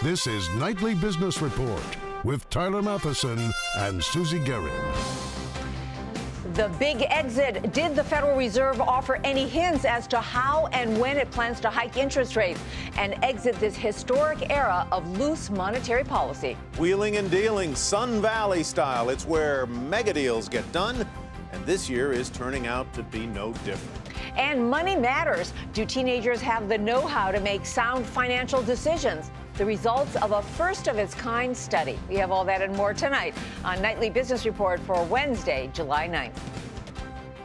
This is Nightly Business Report with Tyler Matheson and Susie Gehring. The big exit. Did the Federal Reserve offer any hints as to how and when it plans to hike interest rates and exit this historic era of loose monetary policy? Wheeling and dealing, Sun Valley style. It's where mega deals get done, and this year is turning out to be no different. And money matters. Do teenagers have the know-how to make sound financial decisions? The results of a first-of-its-kind study. We have all that and more tonight on Nightly Business Report for Wednesday, July 9th.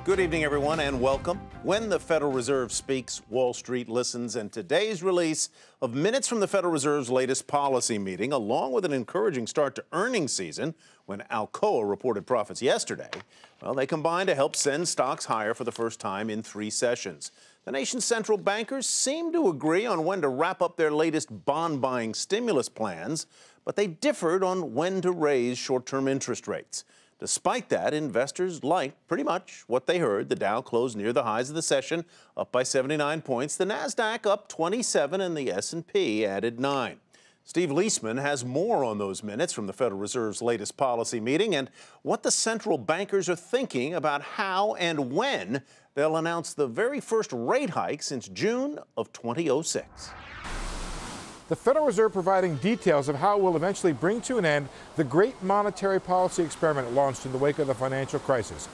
Good evening, everyone, and welcome. When the Federal Reserve speaks, Wall Street listens, and today's release of minutes from the Federal Reserve's latest policy meeting, along with an encouraging start to earnings season, when Alcoa reported profits yesterday, well, they combine to help send stocks higher for the first time in 3 sessions. The nation's central bankers seem to agree on when to wrap up their latest bond-buying stimulus plans, but they differed on when to raise short-term interest rates. Despite that, investors liked pretty much what they heard. The Dow closed near the highs of the session, up by 79 points. The Nasdaq up 27, and the S&P added 9. Steve Leisman has more on those minutes from the Federal Reserve's latest policy meeting and what the central bankers are thinking about how and when they'll announce the very first rate hike since June of 2006. The Federal Reserve providing details of how it will eventually bring to an end the great monetary policy experiment launched in the wake of the financial crisis.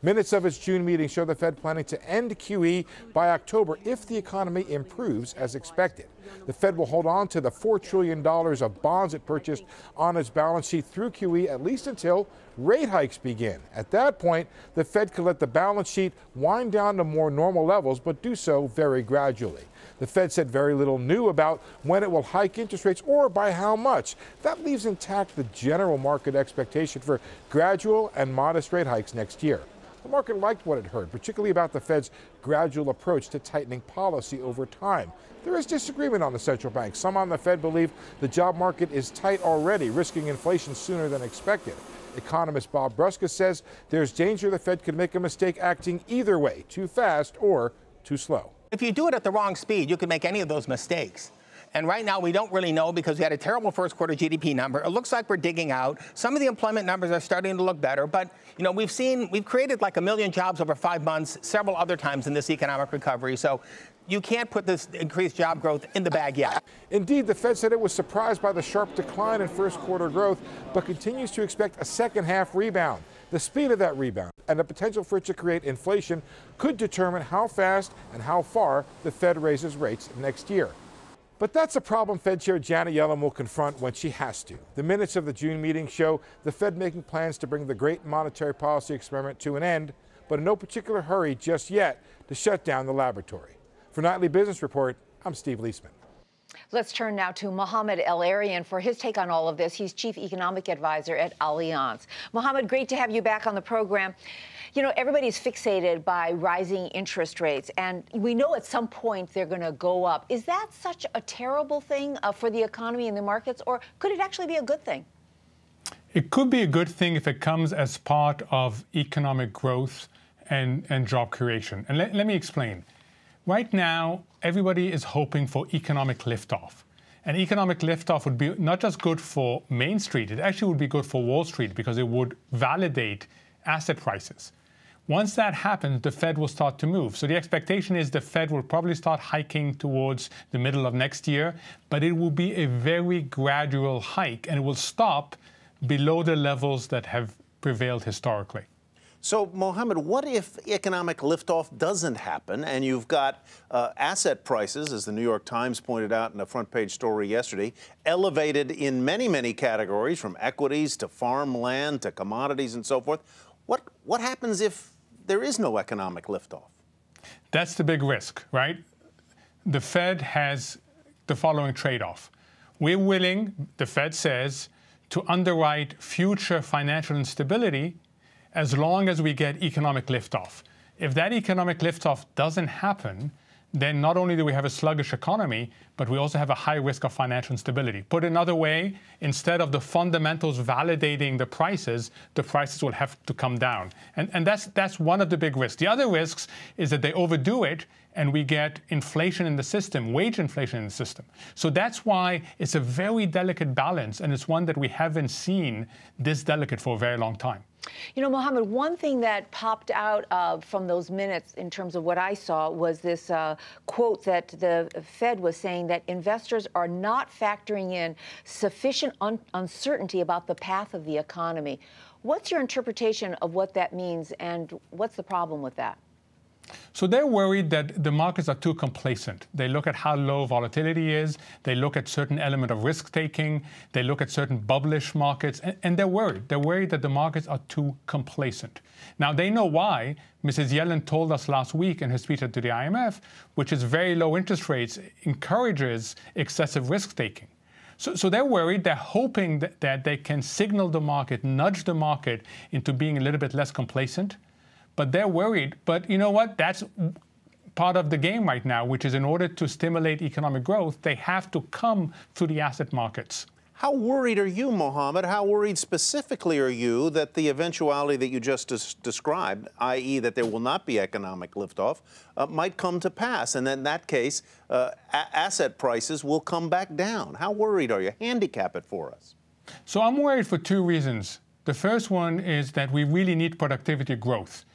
Minutes of its June meeting show the Fed planning to end QE by October if the economy improves as expected. The Fed will hold on to the $4 trillion of bonds it purchased on its balance sheet through QE at least until rate hikes begin. At that point, the Fed could let the balance sheet wind down to more normal levels, but do so very gradually. The Fed said very little new about when it will hike interest rates or by how much. That leaves intact the general market expectation for gradual and modest rate hikes next year. The market liked what it heard, particularly about the Fed's gradual approach to tightening policy over time. There is disagreement on the central bank. Some on the Fed believe the job market is tight already, risking inflation sooner than expected. Economist Bob Bruska says there's danger the Fed could make a mistake acting either way, too fast or too slow. If you do it at the wrong speed, you can make any of those mistakes. And right now, we don't really know because we had a terrible first quarter GDP number. It looks like we're digging out. Some of the employment numbers are starting to look better. But, you know, we've created like 1 million jobs over 5 months, several other times in this economic recovery. So you can't put this increased job growth in the bag yet. Indeed, the Fed said it was surprised by the sharp decline in first quarter growth, but continues to expect a second half rebound. The speed of that rebound and the potential for it to create inflation could determine how fast and how far the Fed raises rates next year. But that's a problem Fed Chair Janet Yellen will confront when she has to. The minutes of the June meeting show the Fed making plans to bring the great monetary policy experiment to an end, but in no particular hurry just yet to shut down the laboratory. For Nightly Business Report, I'm Steve Leisman. Let's turn now to Mohamed ElErian for his take on all of this. He's Chief Economic Advisor at Allianz. Mohamed, great to have you back on the program. You know, everybody's fixated by rising interest rates, and we know at some point they're going to go up. Is that such a terrible thing for the economy and the markets, or could it actually be a good thing? It could be a good thing if it comes as part of economic growth and job creation. And let me explain. Right now, everybody is hoping for economic liftoff. And economic liftoff would be not just good for Main Street, it actually would be good for Wall Street because it would validate asset prices. Once that happens, the Fed will start to move. So the expectation is the Fed will probably start hiking towards the middle of next year, but it will be a very gradual hike, and it will stop below the levels that have prevailed historically. So, Mohamed, what if economic liftoff doesn't happen and you've got asset prices, as the New York Times pointed out in a front-page story yesterday, elevated in many, many categories, from equities to farmland to commodities and so forth? What happens if there is no economic liftoff? That's the big risk, right? The Fed has the following trade-off. We're willing, the Fed says, to underwrite future financial instability as long as we get economic liftoff. If that economic liftoff doesn't happen, then not only do we have a sluggish economy, but we also have a high risk of financial instability. Put another way, instead of the fundamentals validating the prices will have to come down. And that's one of the big risks. The other risks is that they overdo it and we get inflation in the system, wage inflation in the system. So that's why it's a very delicate balance, and it's one that we haven't seen this delicate for a very long time. You know, Mohamed, one thing that popped out from those minutes in terms of what I saw was this quote that the Fed was saying that investors are not factoring in sufficient uncertainty about the path of the economy. What's your interpretation of what that means, and what's the problem with that? So they're worried that the markets are too complacent. They look at how low volatility is. They look at certain element of risk-taking. They look at certain bubblish markets, and they're worried. They're worried that the markets are too complacent. Now, they know why. Mrs. Yellen told us last week in her speech to the IMF, which is very low interest rates encourages excessive risk-taking. So they're worried. They're hoping that they can signal the market, nudge the market into being a little bit less complacent. But they're worried. But you know what? That's part of the game right now, which is in order to stimulate economic growth, they have to come through the asset markets. How worried are you, Mohamed? How worried specifically are you that the eventuality that you just described, i.e. that there will not be economic liftoff, might come to pass? And then in that case, asset prices will come back down. How worried are you? Handicap it for us. So I'm worried for two reasons. The first one is that we really need productivity growth.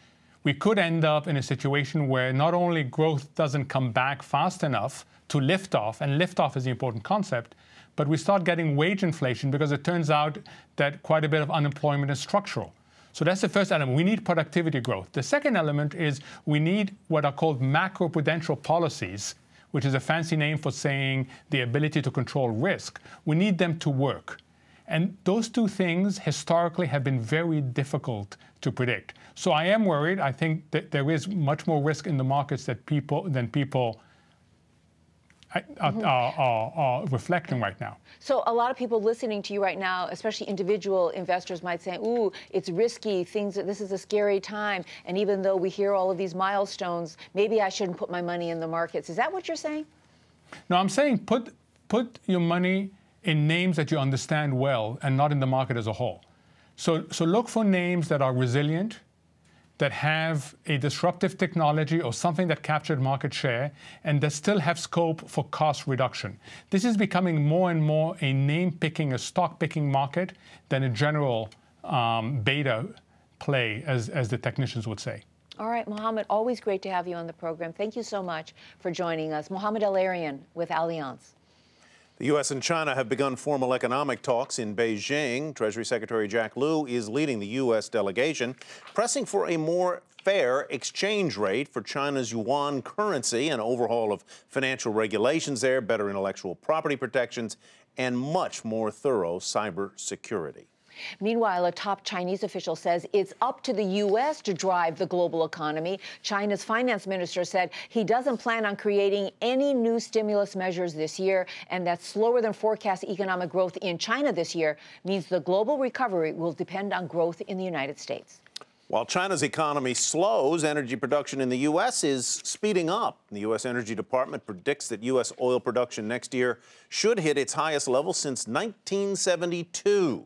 We could end up in a situation where not only growth doesn't come back fast enough to lift off, and liftoff is the important concept, but we start getting wage inflation because it turns out that quite a bit of unemployment is structural. So that's the first element. We need productivity growth. The second element is we need what are called macroprudential policies, which is a fancy name for saying the ability to control risk. We need them to work. And those two things historically have been very difficult to predict. So I am worried. I think that there is much more risk in the markets than people are reflecting right now. So a lot of people listening to you right now, especially individual investors, might say, ooh, it's risky, this is a scary time. And even though we hear all of these milestones, maybe I shouldn't put my money in the markets. Is that what you're saying? No, I'm saying put your money in names that you understand well and not in the market as a whole. So look for names that are resilient, that have a disruptive technology or something that captured market share, and that still have scope for cost reduction. This is becoming more and more a name-picking, a stock-picking market than a general beta play, as the technicians would say. All right, Mohamed, always great to have you on the program. Thank you so much for joining us. Mohamed ElErian with Allianz. The U.S. and China have begun formal economic talks in Beijing. Treasury Secretary Jack Lew is leading the U.S. delegation, pressing for a more fair exchange rate for China's yuan currency, an overhaul of financial regulations there, better intellectual property protections, and much more thorough cyber security. Meanwhile, a top Chinese official says it's up to the U.S. to drive the global economy. China's finance minister said he doesn't plan on creating any new stimulus measures this year, and that slower than forecast economic growth in China this year means the global recovery will depend on growth in the United States. While China's economy slows, energy production in the U.S. is speeding up. The U.S. Energy Department predicts that U.S. oil production next year should hit its highest level since 1972.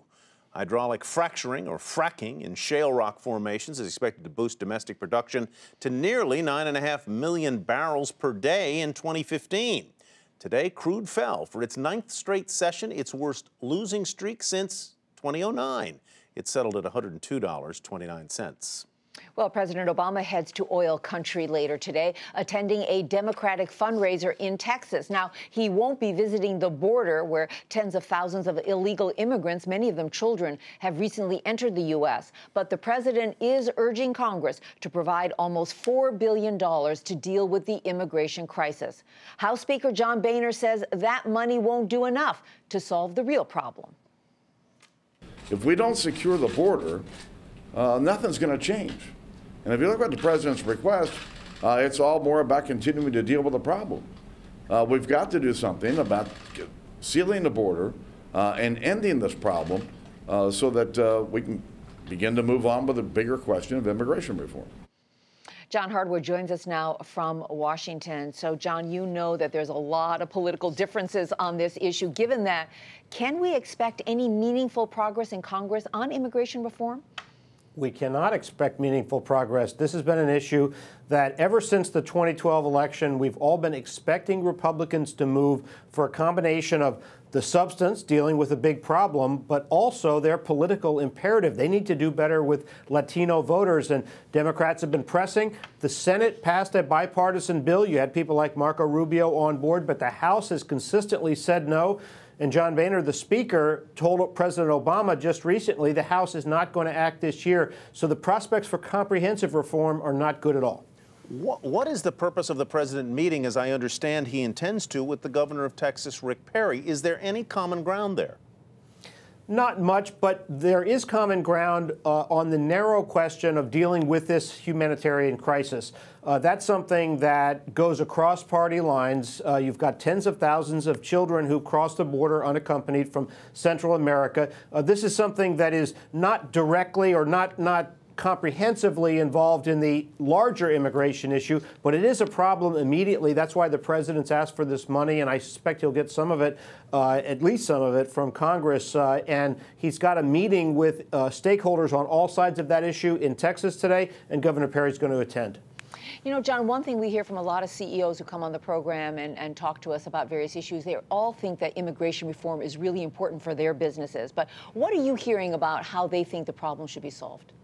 Hydraulic fracturing, or fracking, in shale rock formations is expected to boost domestic production to nearly 9.5 million barrels per day in 2015. Today, crude fell for its 9th straight session, its worst losing streak since 2009. It settled at $102.29. Well, President Obama heads to oil country later today, attending a Democratic fundraiser in Texas. Now, he won't be visiting the border where tens of thousands of illegal immigrants, many of them children, have recently entered the U.S. But the president is urging Congress to provide almost $4 billion to deal with the immigration crisis. House Speaker John Boehner says that money won't do enough to solve the real problem. If we don't secure the border, nothing's going to change. And if you look at the president's request, it's all more about continuing to deal with the problem. We've got to do something about sealing the border and ending this problem so that we can begin to move on with the bigger question of immigration reform. John Hardwood joins us now from Washington. So, John, you know that there's a lot of political differences on this issue. Given that, can we expect any meaningful progress in Congress on immigration reform? We cannot expect meaningful progress. This has been an issue that ever since the 2012 election, we've all been expecting Republicans to move for a combination of the substance, dealing with a big problem, but also their political imperative. They need to do better with Latino voters, and Democrats have been pressing. The Senate passed a bipartisan bill. You had people like Marco Rubio on board, but the House has consistently said no. And John Boehner, the Speaker, told President Obama just recently the House is not going to act this year. So the prospects for comprehensive reform are not good at all. What is the purpose of the president meeting, as I understand he intends to, with the governor of Texas, Rick Perry? Is there any common ground there? Not much, but there is common ground on the narrow question of dealing with this humanitarian crisis. That's something that goes across party lines. You've got tens of thousands of children who cross the border unaccompanied from Central America. This is something that is not directly or not comprehensively involved in the larger immigration issue, but it is a problem immediately. That's why the president's asked for this money, and I suspect he'll get some of it, at least some of it, from Congress. And he's got a meeting with stakeholders on all sides of that issue in Texas today, and Governor Perry's going to attend. You know, John, one thing we hear from a lot of CEOs who come on the program and talk to us about various issues, they all think that immigration reform is really important for their businesses. But what are you hearing about how they think the problem should be solved?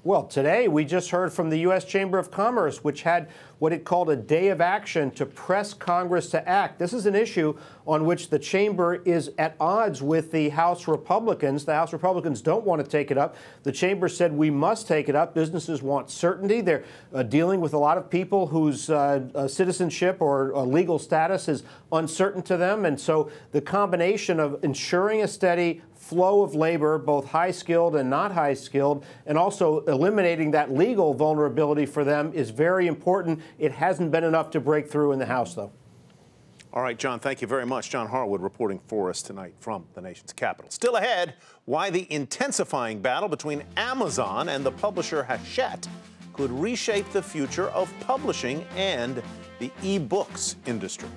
Well, today we just heard from the U.S. Chamber of Commerce, which had what it called a day of action to press Congress to act. This is an issue on which the Chamber is at odds with the House Republicans. The House Republicans don't want to take it up. The Chamber said we must take it up. Businesses want certainty. They're dealing with a lot of people whose citizenship or legal status is uncertain to them. And so the combination of ensuring a steady flow of labor, both high-skilled and not high-skilled, and also eliminating that legal vulnerability for them is very important. It hasn't been enough to break through in the House, though. All right, John, thank you very much. John Harwood reporting for us tonight from the nation's capital. Still ahead, why the intensifying battle between Amazon and the publisher Pichette could reshape the future of publishing and the e-books industry.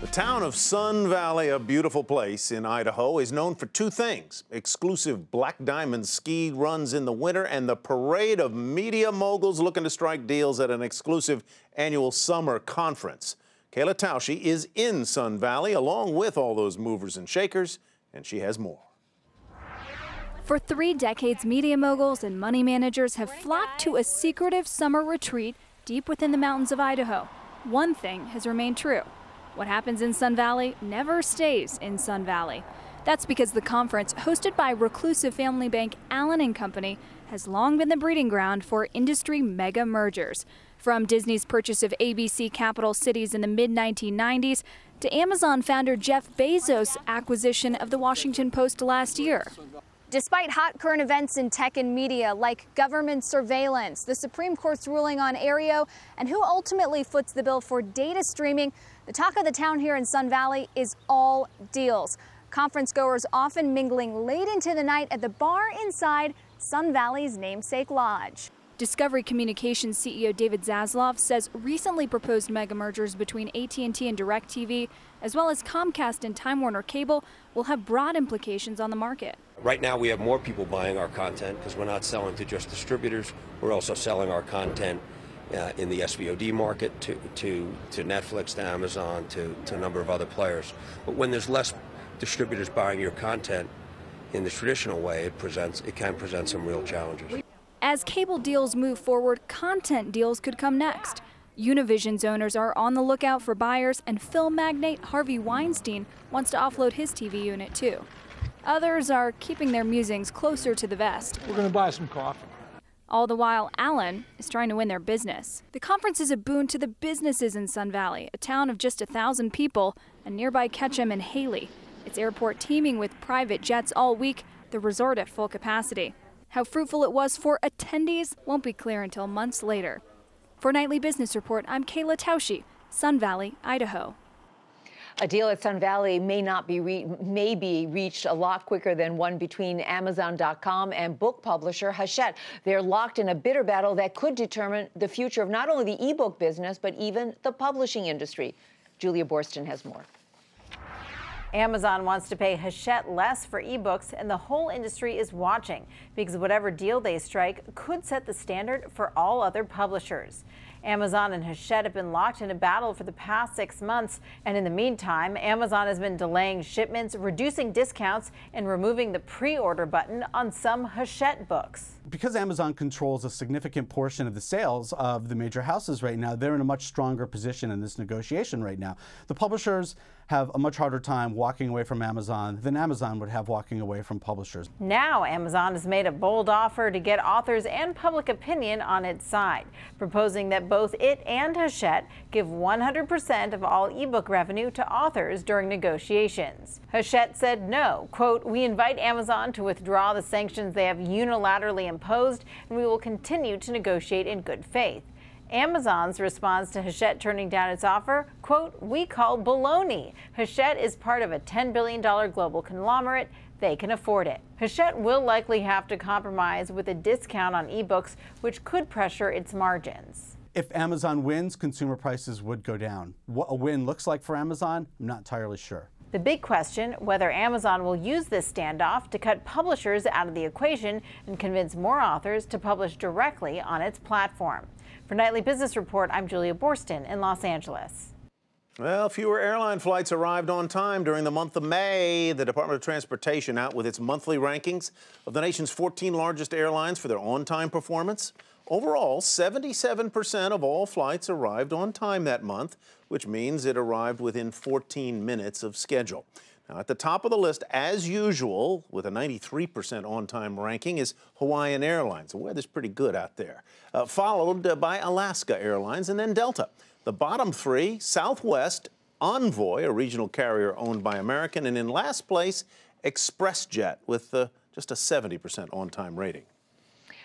The town of Sun Valley, a beautiful place in Idaho, is known for two things: exclusive Black Diamond ski runs in the winter and the parade of media moguls looking to strike deals at an exclusive annual summer conference. Kayla Tausche is in Sun Valley along with all those movers and shakers, and she has more. For 3 decades, media moguls and money managers have flocked to a secretive summer retreat deep within the mountains of Idaho. One thing has remained true: what happens in Sun Valley never stays in Sun Valley. That's because the conference, hosted by reclusive family bank Allen & Company, has long been the breeding ground for industry mega mergers. From Disney's purchase of ABC capital cities in the mid-1990s to Amazon founder Jeff Bezos' acquisition of the Washington Post last year. Despite hot current events in tech and media like government surveillance, the Supreme Court's ruling on Aereo, and who ultimately foots the bill for data streaming, the talk of the town here in Sun Valley is all deals. Conference goers often mingling late into the night at the bar inside Sun Valley's namesake lodge. Discovery Communications CEO David Zaslav says recently proposed mega mergers between AT&T and DirecTV, as well as Comcast and Time Warner Cable, will have broad implications on the market. Right now we have more people buying our content because we're not selling to just distributors. We're also selling our content in the SVOD market to Netflix, to Amazon, to a number of other players. But when there's less distributors buying your content in the traditional way, it can present some real challenges. As cable deals move forward, content deals could come next. Univision's owners are on the lookout for buyers, and film magnate Harvey Weinstein wants to offload his TV unit too. Others are keeping their musings closer to the vest. We're going to buy some coffee. All the while, Allen is trying to win their business. The conference is a boon to the businesses in Sun Valley, a town of just 1,000 people, and nearby Ketchum and Haley. Its airport teeming with private jets all week, the resort at full capacity. How fruitful it was for attendees won't be clear until months later. For Nightly Business Report, I'm Kayla Tausche, Sun Valley, Idaho. A deal at Sun Valley may be reached a lot quicker than one between Amazon.com and book publisher Hachette. They're locked in a bitter battle that could determine the future of not only the ebook business, but even the publishing industry. Julia Borston has more. Amazon wants to pay Hachette less for ebooks, and the whole industry is watching because whatever deal they strike could set the standard for all other publishers. Amazon and Hachette have been locked in a battle for the past 6 months, and in the meantime, Amazon has been delaying shipments, reducing discounts, and removing the pre-order button on some Hachette books. Because Amazon controls a significant portion of the sales of the major houses right now, they're in a much stronger position in this negotiation right now. The publishers have a much harder time walking away from Amazon than Amazon would have walking away from publishers. Now Amazon has made a bold offer to get authors and public opinion on its side, proposing that both it and Hachette give 100% of all ebook revenue to authors during negotiations. Hachette said no, quote, "We invite Amazon to withdraw the sanctions they have unilaterally imposed, and we will continue to negotiate in good faith." Amazon's response to Hachette turning down its offer, quote, "We call baloney. Hachette is part of a $10 billion global conglomerate. They can afford it." Pichette will likely have to compromise with a discount on ebooks, which could pressure its margins. If Amazon wins, consumer prices would go down. What a win looks like for Amazon, I'm not entirely sure. The big question, whether Amazon will use this standoff to cut publishers out of the equation and convince more authors to publish directly on its platform. For Nightly Business Report, I'm Julia Borston in Los Angeles. Well, fewer airline flights arrived on time during the month of May. The Department of Transportation out with its monthly rankings of the nation's 14 largest airlines for their on-time performance. Overall, 77% of all flights arrived on time that month, which means it arrived within 14 minutes of schedule. Now, at the top of the list, as usual, with a 93% on-time ranking, is Hawaiian Airlines. The weather's pretty good out there. Followed by Alaska Airlines and then Delta. The bottom three, Southwest, Envoy, a regional carrier owned by American, and in last place, ExpressJet with just a 70% on-time rating.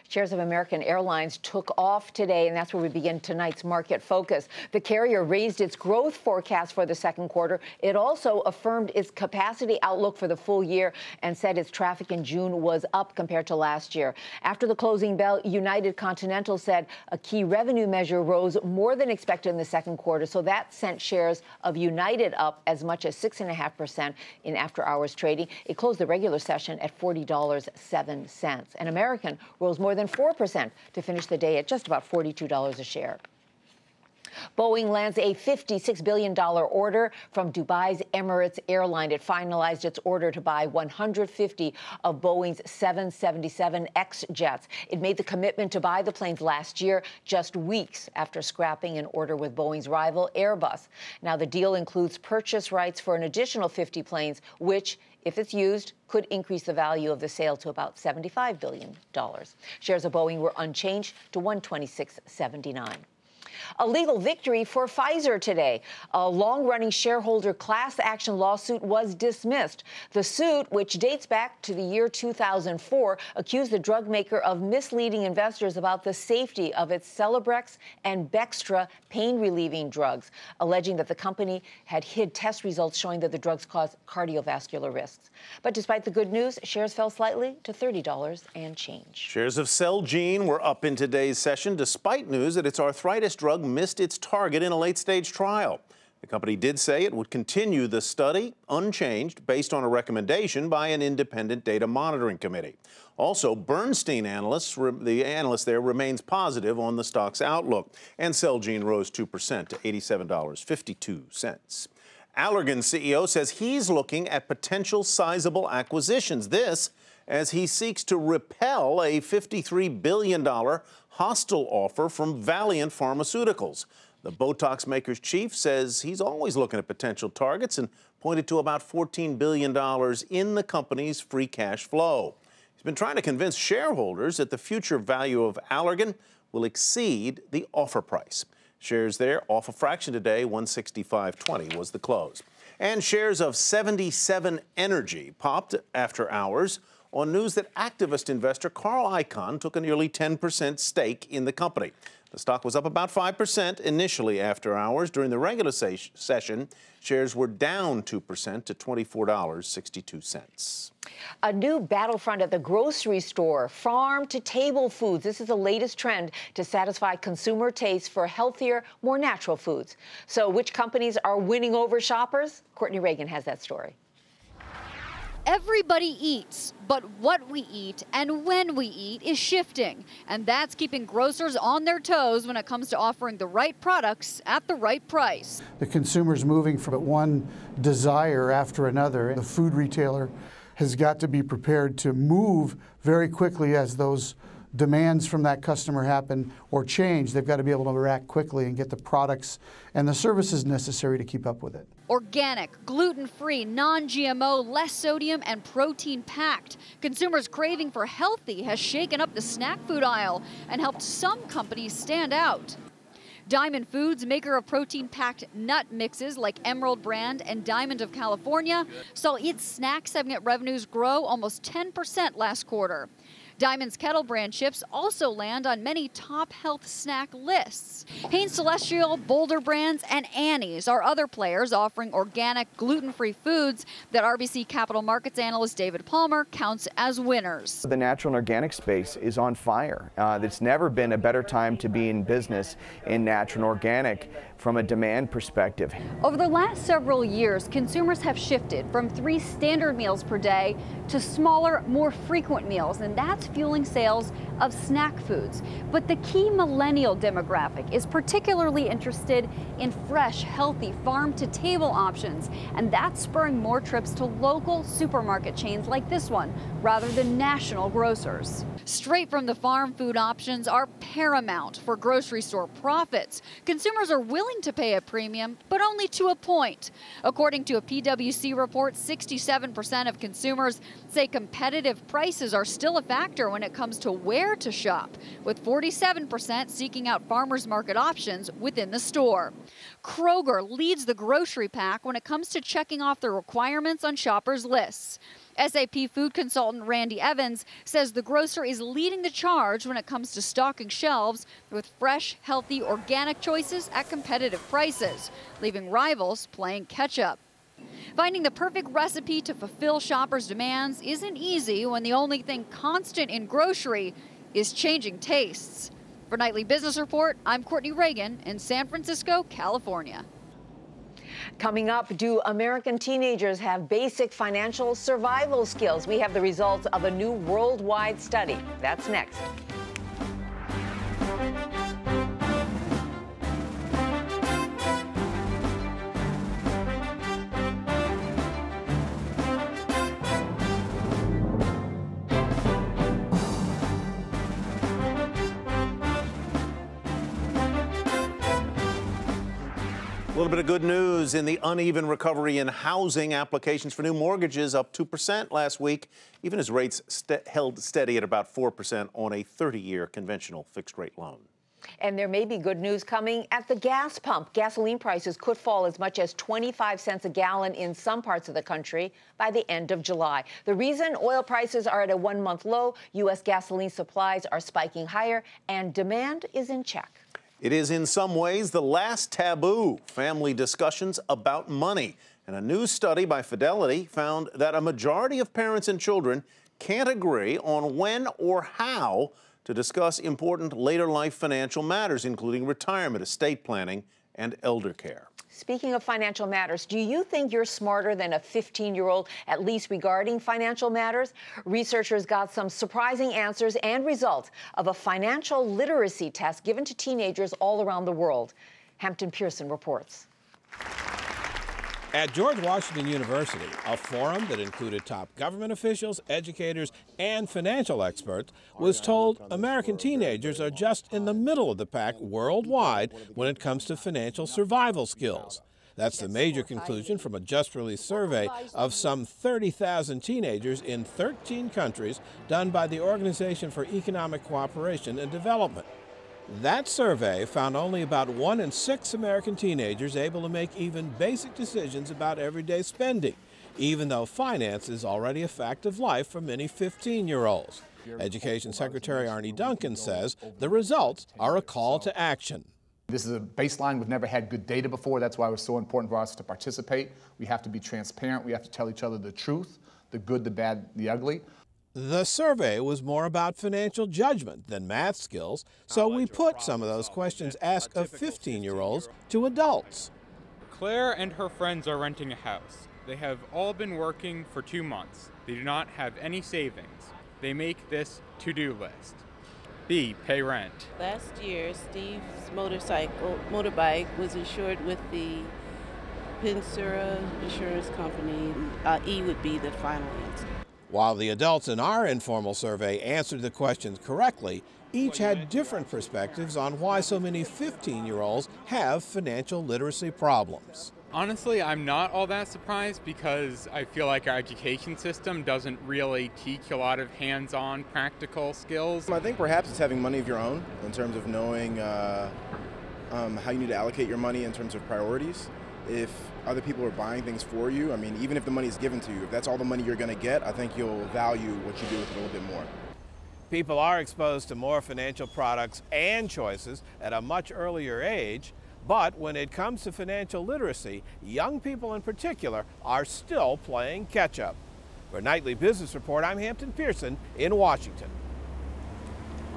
Shares of American Airlines took off today, and that's where we begin tonight's market focus. The carrier raised its growth forecast for the second quarter. It also affirmed its capacity outlook for the full year and said its traffic in June was up compared to last year. After the closing bell, United Continental said a key revenue measure rose more than expected in the second quarter, so that sent shares of United up as much as 6.5% in after-hours trading. It closed the regular session at $40.07. And American rose more than 4% to finish the day at just about $42 a share. Boeing lands a $56 billion order from Dubai's Emirates airline. It finalized its order to buy 150 of Boeing's 777X jets. It made the commitment to buy the planes last year, just weeks after scrapping an order with Boeing's rival Airbus. Now, the deal includes purchase rights for an additional 50 planes, which, if it's used, could increase the value of the sale to about $75 billion. Shares of Boeing were unchanged to $126.79. A legal victory for Pfizer today. A long-running shareholder class action lawsuit was dismissed. The suit, which dates back to the year 2004, accused the drug maker of misleading investors about the safety of its Celebrex and Bextra pain-relieving drugs, alleging that the company had hid test results showing that the drugs cause cardiovascular risks. But despite the good news, shares fell slightly to $30 and change. Shares of Celgene were up in today's session, despite news that its arthritis drug missed its target in a late-stage trial. The company did say it would continue the study unchanged based on a recommendation by an independent data monitoring committee. Also, Bernstein the analyst there remains positive on the stock's outlook, and Celgene rose 2% to $87.52. Allergan CEO says he's looking at potential sizable acquisitions. This as he seeks to repel a $53 billion hostile offer from Valeant Pharmaceuticals. The Botox maker's chief says he's always looking at potential targets and pointed to about $14 billion in the company's free cash flow. He's been trying to convince shareholders that the future value of Allergan will exceed the offer price. Shares there off a fraction today, 165.20 was the close. And shares of 77 Energy popped after hours on news that activist investor Carl Icahn took a nearly 10% stake in the company. The stock was up about 5% initially after hours. During the regular session, shares were down 2% to $24.62. A new battlefront at the grocery store, farm-to-table foods. This is the latest trend to satisfy consumer tastes for healthier, more natural foods. So which companies are winning over shoppers? Courtney Reagan has that story. Everybody eats, but what we eat and when we eat is shifting. And that's keeping grocers on their toes when it comes to offering the right products at the right price. The consumer's moving from one desire after another. The food retailer has got to be prepared to move very quickly as those demands from that customer happen or change. They've got to be able to react quickly and get the products and the services necessary to keep up with it. Organic, gluten-free, non-GMO, less sodium and protein packed. Consumers' craving for healthy has shaken up the snack food aisle and helped some companies stand out. Diamond Foods, maker of protein-packed nut mixes like Emerald Brand and Diamond of California, saw its snack segment revenues grow almost 10% last quarter. Diamond's Kettle brand chips also land on many top health snack lists. Hain Celestial, Boulder Brands, and Annie's are other players offering organic, gluten-free foods that RBC Capital Markets analyst David Palmer counts as winners. The natural and organic space is on fire. There's never been a better time to be in business in natural and organic from a demand perspective. Over the last several years, consumers have shifted from 3 standard meals per day to smaller, more frequent meals, and that's fueling sales of snack foods. But the key millennial demographic is particularly interested in fresh, healthy, farm-to-table options, and that's spurring more trips to local supermarket chains like this one, rather than national grocers. Straight from the farm food options are paramount for grocery store profits. Consumers are willing to pay a premium, but only to a point. According to a PwC report, 67% of consumers say competitive prices are still a factor when it comes to where to shop, with 47% seeking out farmers market options within the store. Kroger leads the grocery pack when it comes to checking off the requirements on shoppers' lists. SAP food consultant Randy Evans says the grocer is leading the charge when it comes to stocking shelves with fresh, healthy, organic choices at competitive prices, leaving rivals playing catch-up. Finding the perfect recipe to fulfill shoppers' demands isn't easy when the only thing constant in grocery is changing tastes. For Nightly Business Report, I'm Courtney Reagan in San Francisco, California. Coming up, do American teenagers have basic financial survival skills? We have the results of a new worldwide study. That's next. A little bit of good news in the uneven recovery in housing. Applications for new mortgages up 2% last week, even as rates held steady at about 4% on a 30-year conventional fixed-rate loan. And there may be good news coming at the gas pump. Gasoline prices could fall as much as 25 cents a gallon in some parts of the country by the end of July. The reason oil prices are at a one-month low, U.S. gasoline supplies are spiking higher, and demand is in check. It is in some ways the last taboo, family discussions about money. And a new study by Fidelity found that a majority of parents and children can't agree on when or how to discuss important later life financial matters, including retirement, estate planning, and elder care. Speaking of financial matters, do you think you're smarter than a 15-year-old, at least regarding financial matters? Researchers got some surprising answers and results of a financial literacy test given to teenagers all around the world. Hampton Pearson reports. At George Washington University, a forum that included top government officials, educators, and financial experts was told American teenagers are just in the middle of the pack worldwide when it comes to financial survival skills. That's the major conclusion from a just-released survey of some 30,000 teenagers in 13 countries done by the Organization for Economic Cooperation and Development. That survey found only about 1 in 6 American teenagers able to make even basic decisions about everyday spending. even though finance is already a fact of life for many 15-year-olds. Education Secretary Arne Duncan says the results are a call to action. This is a baseline. We've never had good data before. That's why it was so important for us to participate. We have to be transparent. We have to tell each other the truth, the good, the bad, the ugly. The survey was more about financial judgment than math skills, so we put some of those questions asked of 15-year-olds to adults. Claire and her friends are renting a house. They have all been working for 2 months. They do not have any savings. They make this to-do list. B, pay rent. Last year, Steve's motorbike was insured with the Pensura Insurance Company. E would be the final answer. While the adults in our informal survey answered the questions correctly, each had different perspectives on why so many 15-year-olds have financial literacy problems. Honestly, I'm not all that surprised because I feel like our education system doesn't really teach a lot of hands-on practical skills. I think perhaps it's having money of your own in terms of knowing how you need to allocate your money in terms of priorities. If other people are buying things for you, I mean, even if the money is given to you, if that's all the money you're going to get, I think you'll value what you do with it a little bit more. People are exposed to more financial products and choices at a much earlier age. But when it comes to financial literacy, young people in particular are still playing catch-up. For Nightly Business Report, I'm Hampton Pearson in Washington.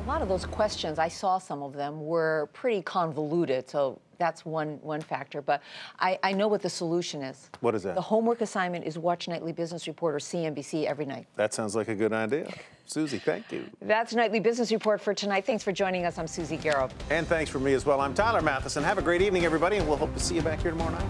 A lot of those questions, I saw some of them, were pretty convoluted, so that's one factor. But I know what the solution is. What is that? The homework assignment is watch Nightly Business Report or CNBC every night. That sounds like a good idea. Susie, thank you. That's Nightly Business Report for tonight. Thanks for joining us. I'm Susie Garrow. And thanks for me as well. I'm Tyler Mathisen. Have a great evening, everybody, and we'll hope to see you back here tomorrow night.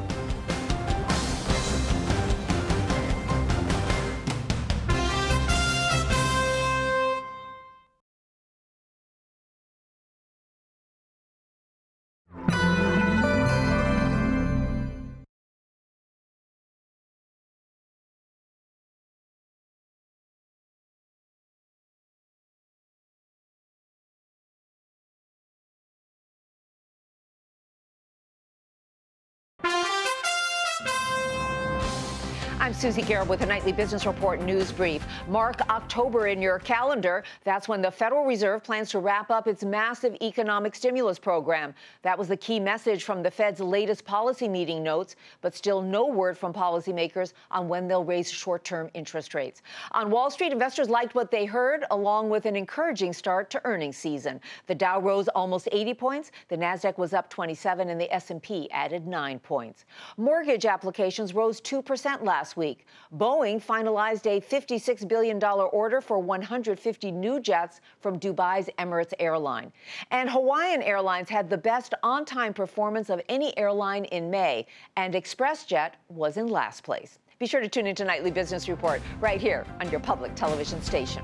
I'm Susie Garrow with the Nightly Business Report News Brief. Mark October in your calendar. That's when the Federal Reserve plans to wrap up its massive economic stimulus program. That was the key message from the Fed's latest policy meeting notes, but still no word from policymakers on when they'll raise short-term interest rates. On Wall Street, investors liked what they heard, along with an encouraging start to earnings season. The Dow rose almost 80 points, the Nasdaq was up 27, and the S&P added 9 points. Mortgage applications rose 2% last week. Boeing finalized a $56 billion order for 150 new jets from Dubai's Emirates airline. And Hawaiian Airlines had the best on-time performance of any airline in May, and ExpressJet was in last place. Be sure to tune into Nightly Business Report right here on your public television station.